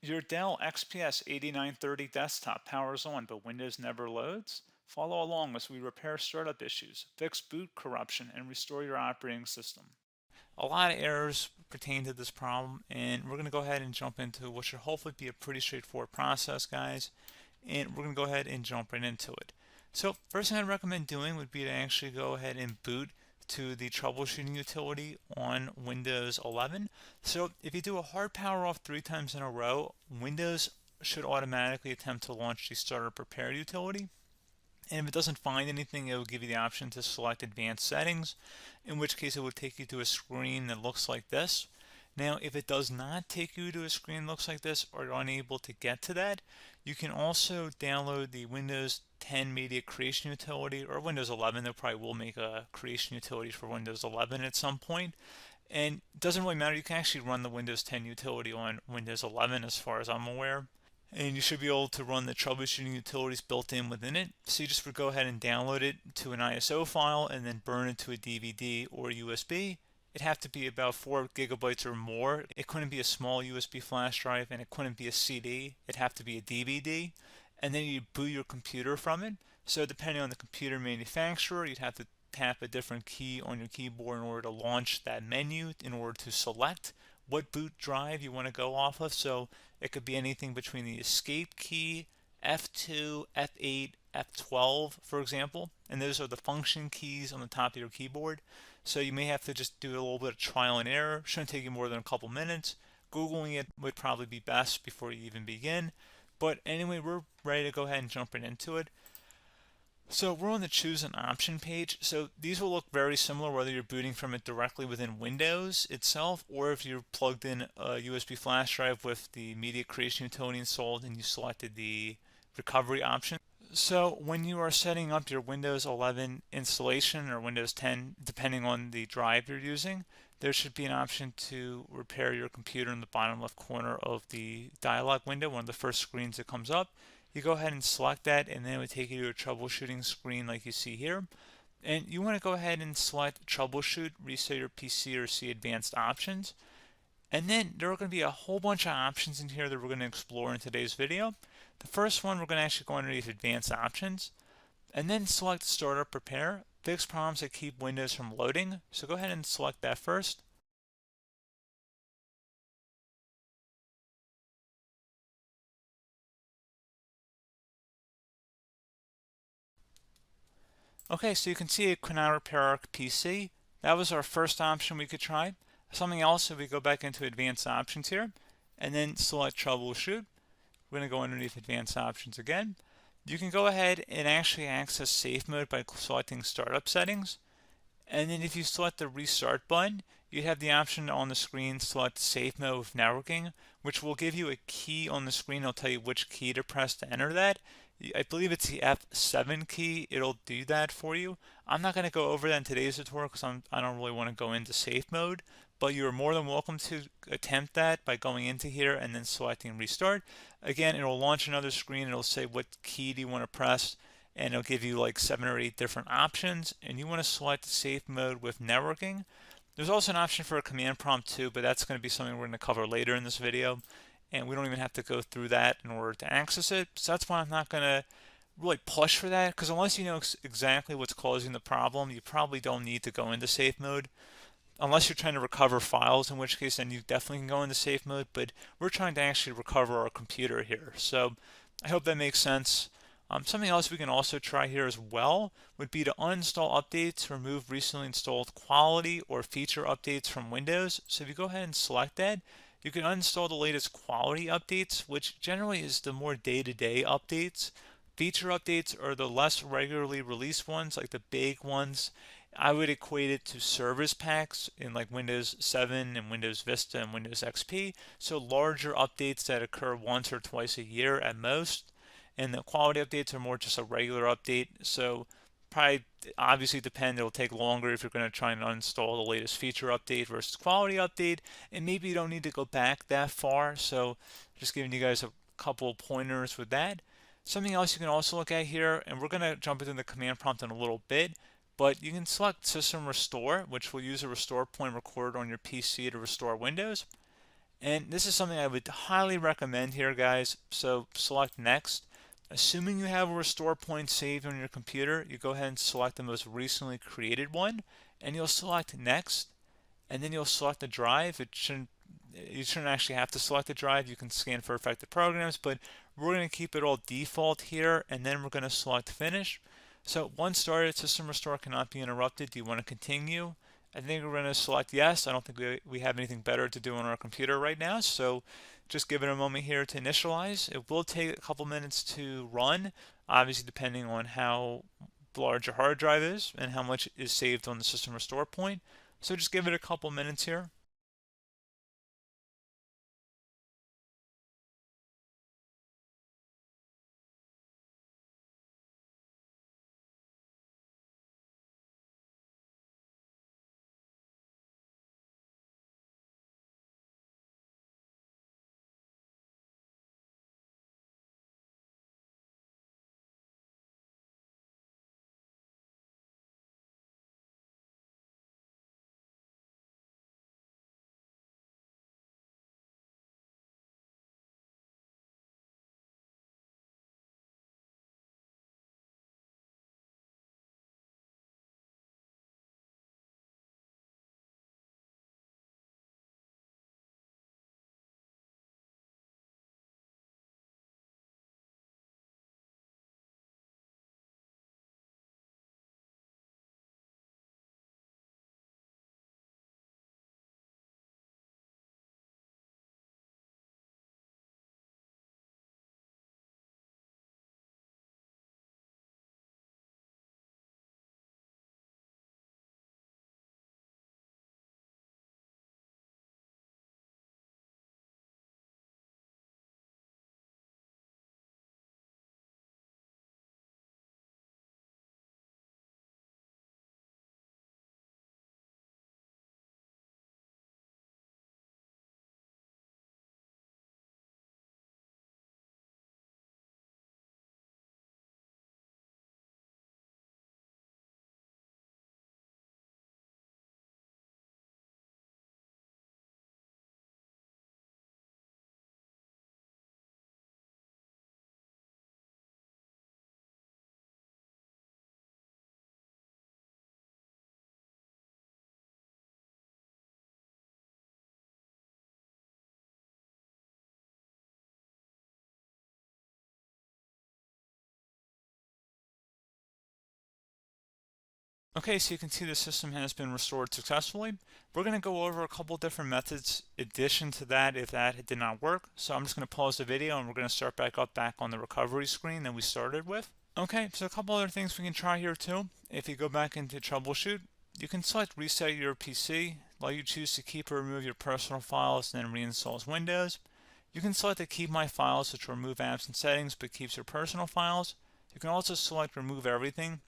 Your Dell XPS 8930 desktop powers on, but Windows never loads? Follow along as we repair startup issues, fix boot corruption, and restore your operating system. A lot of errors pertain to this problem, and we're going to go ahead and jump into what should hopefully be a pretty straightforward process, guys. And we're going to go ahead and jump right into it. So first thing I'd recommend doing would be to actually go ahead and boot to the troubleshooting utility on Windows 11. So if you do a hard power off 3 times in a row, Windows should automatically attempt to launch the startup repair utility. And if it doesn't find anything, it will give you the option to select advanced settings, in which case it will take you to a screen that looks like this. Now, if it does not take you to a screen that looks like this, or you're unable to get to that, you can also download the Windows 10 Media Creation Utility, or Windows 11. They probably will make a creation utility for Windows 11 at some point. And it doesn't really matter, you can actually run the Windows 10 utility on Windows 11 as far as I'm aware. And you should be able to run the troubleshooting utilities built in within it. So you just would go ahead and download it to an ISO file and then burn it to a DVD or USB. It'd have to be about 4 gigabytes or more. It couldn't be a small USB flash drive, and it couldn't be a CD. It'd have to be a DVD. And then you boot your computer from it. So depending on the computer manufacturer, you'd have to tap a different key on your keyboard in order to launch that menu, in order to select what boot drive you want to go off of. So it could be anything between the escape key, F2, F8, F12, for example, and those are the function keys on the top of your keyboard. So you may have to just do a little bit of trial and error. Shouldn't take you more than a couple minutes. Googling it would probably be best before you even begin. But anyway, we're ready to go ahead and jump right into it. So we're on the choose an option page. So these will look very similar whether you're booting from it directly within Windows itself, or if you're plugged in a USB flash drive with the media creation utility installed and you selected the recovery option. So when you are setting up your Windows 11 installation or Windows 10, depending on the drive you're using, there should be an option to repair your computer in the bottom left corner of the dialog window, one of the first screens that comes up. You go ahead and select that, and then it would take you to a troubleshooting screen like you see here. And you want to go ahead and select troubleshoot, reset your PC, or see advanced options. And then there are going to be a whole bunch of options in here that we're going to explore in today's video. The first one, we're going to actually go underneath advanced options, and then select startup repair, fix problems that keep Windows from loading. So go ahead and select that first. Okay, so you can see it could not repair our PC. That was our first option we could try. Something else, if we go back into advanced options here, and then select troubleshoot, we're going to go underneath advanced options again. You can go ahead and actually access safe mode by selecting startup settings. And then if you select the restart button, you have the option on the screen, select safe mode with networking, which will give you a key on the screen. It'll tell you which key to press to enter that. I believe it's the F7 key. It'll do that for you. I'm not going to go over that in today's tutorial because I don't really want to go into safe mode, but you're more than welcome to attempt that by going into here and then selecting restart. Again, it'll launch another screen. It'll say what key do you want to press, and it'll give you like 7 or 8 different options, and you want to select safe mode with networking. There's also an option for a command prompt too, but that's going to be something we're going to cover later in this video, and we don't even have to go through that in order to access it. So that's why I'm not going to really push for that, because unless you know exactly what's causing the problem, you probably don't need to go into safe mode. Unless you're trying to recover files, in which case then you definitely can go into safe mode, but we're trying to actually recover our computer here. So I hope that makes sense. Something else we can also try here as well would be to uninstall updates, remove recently installed quality or feature updates from Windows. So if you go ahead and select that, you can uninstall the latest quality updates, which generally is the more day-to-day updates. Feature updates are the less regularly released ones, like the big ones. I would equate it to service packs in like Windows 7 and Windows Vista and Windows XP. So larger updates that occur once or twice a year at most. And the quality updates are more just a regular update. So probably obviously depend, it'll take longer if you're going to try and uninstall the latest feature update versus quality update. And maybe you don't need to go back that far. So just giving you guys a couple pointers with that. Something else you can also look at here, and we're going to jump into the command prompt in a little bit, but you can select System Restore, which will use a restore point recorded on your PC to restore Windows. And this is something I would highly recommend here, guys. So select next. Assuming you have a restore point saved on your computer, you go ahead and select the most recently created one, and you'll select next, and then you'll select the drive. You shouldn't actually have to select the drive. You can scan for affected programs, but we're going to keep it all default here, and then we're going to select finish. So once started, system restore cannot be interrupted. Do you want to continue? I think we're going to select yes. I don't think we have anything better to do on our computer right now, so just give it a moment here to initialize. It will take a couple minutes to run, obviously depending on how large your hard drive is and how much is saved on the system restore point. So just give it a couple minutes here. Okay, so you can see the system has been restored successfully. We're going to go over a couple different methods in addition to that if that did not work. So I'm just going to pause the video and we're going to start back on the recovery screen that we started with. Okay, so a couple other things we can try here too. If you go back into troubleshoot, you can select reset your PC, let you choose to keep or remove your personal files and then reinstalls Windows. You can select to keep my files, which will remove apps and settings but keeps your personal files. You can also select remove everything,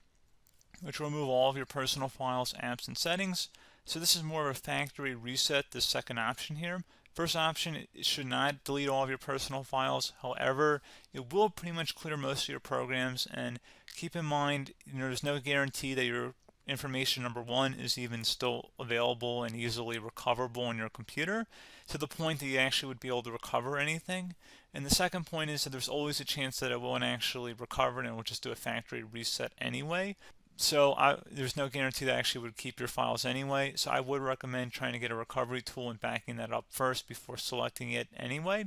which will remove all of your personal files, apps, and settings. So this is more of a factory reset, the second option here. First option, it should not delete all of your personal files. However, it will pretty much clear most of your programs. And keep in mind, there's no guarantee that your information, number one, is even still available and easily recoverable on your computer to the point that you actually would be able to recover anything. And the second point is that there's always a chance that it won't actually recover and it will just do a factory reset anyway. So there's no guarantee that actually would keep your files anyway. So I would recommend trying to get a recovery tool and backing that up first before selecting it anyway.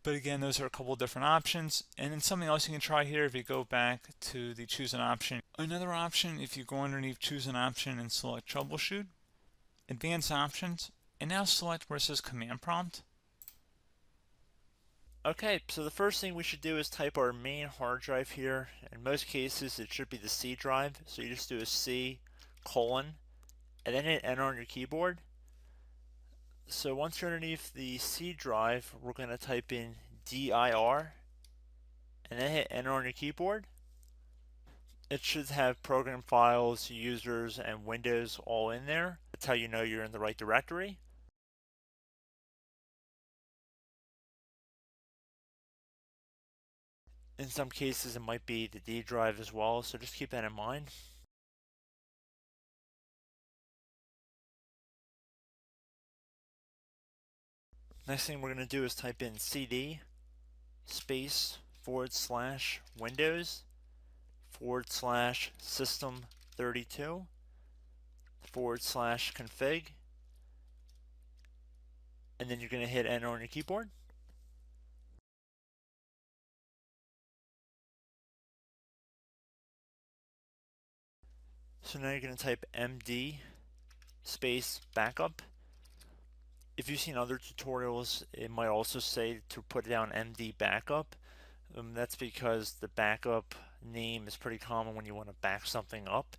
But again, those are a couple different options. And then something else you can try here if you go back to the choose an option. Another option, if you go underneath choose an option and select troubleshoot, advanced options, and now select where it says command prompt. Okay, so the first thing we should do is type our main hard drive here. In most cases, it should be the C drive. So you just do a C colon and then hit enter on your keyboard. So once you're underneath the C drive, we're going to type in dir and then hit enter on your keyboard. It should have program files, users, and Windows all in there. That's how you know you're in the right directory. In some cases, it might be the D drive as well, so just keep that in mind. Next thing we're going to do is type in cd space / Windows / system32 / config, and then you're going to hit enter on your keyboard. So now you're going to type md space backup. If you've seen other tutorials, it might also say to put down md backup. That's because the backup name is pretty common when you want to back something up.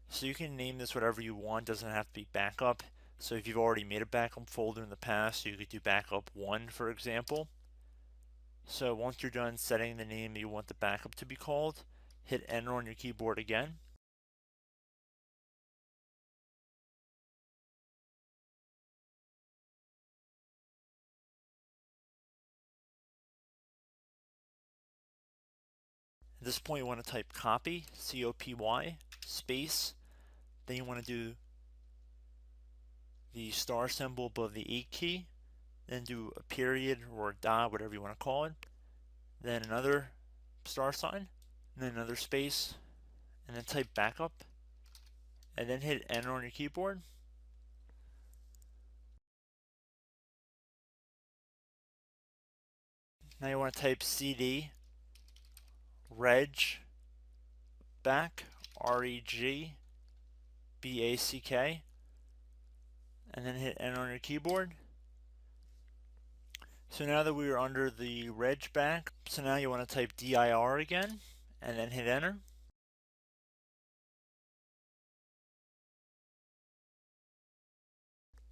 So you can name this whatever you want, doesn't have to be backup. So if you've already made a backup folder in the past, you could do backup 1, for example. So once you're done setting the name you want the backup to be called, hit enter on your keyboard again. At this point you want to type copy, C-O-P-Y, space, then you want to do the star symbol above the 8 key, then do a period or a dot, whatever you want to call it, then another star sign, and then another space, and then type backup, and then hit enter on your keyboard. Now you want to type cd reg back, REGBACK, and then hit enter on your keyboard. So now that we are under the reg back, so now you want to type dir again, and then hit enter.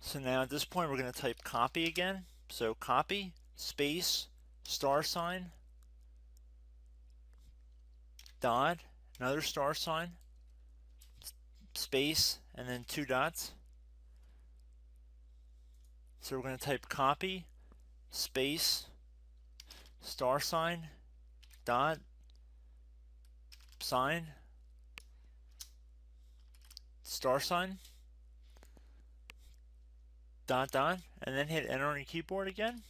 So now at this point we're going to type copy again. So copy, space, star sign, dot, another star sign, space, and then 2 dots. So we're going to type copy, space, star sign, dot, sign, star sign, dot, dot, and then hit enter on your keyboard again.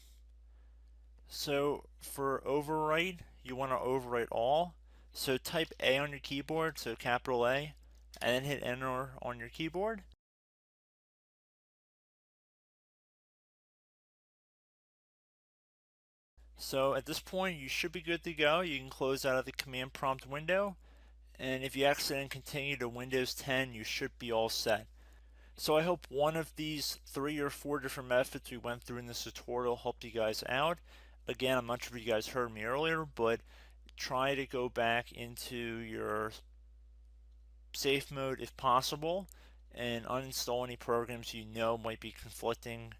So for overwrite, you want to overwrite all. So type A on your keyboard, so capital A, and then hit enter on your keyboard. So at this point you should be good to go. You can close out of the command prompt window, and if you accidentally continue to Windows 10, you should be all set. So I hope one of these 3 or 4 different methods we went through in this tutorial helped you guys out. Again, I'm not sure if you guys heard me earlier, but try to go back into your safe mode if possible and uninstall any programs you know might be conflicting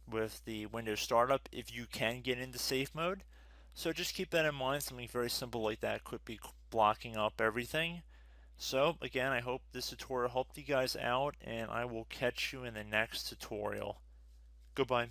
with the Windows startup if you can get into safe mode. So just keep that in mind. Something very simple like that could be blocking up everything. So again, I hope this tutorial helped you guys out, and I will catch you in the next tutorial. Goodbye.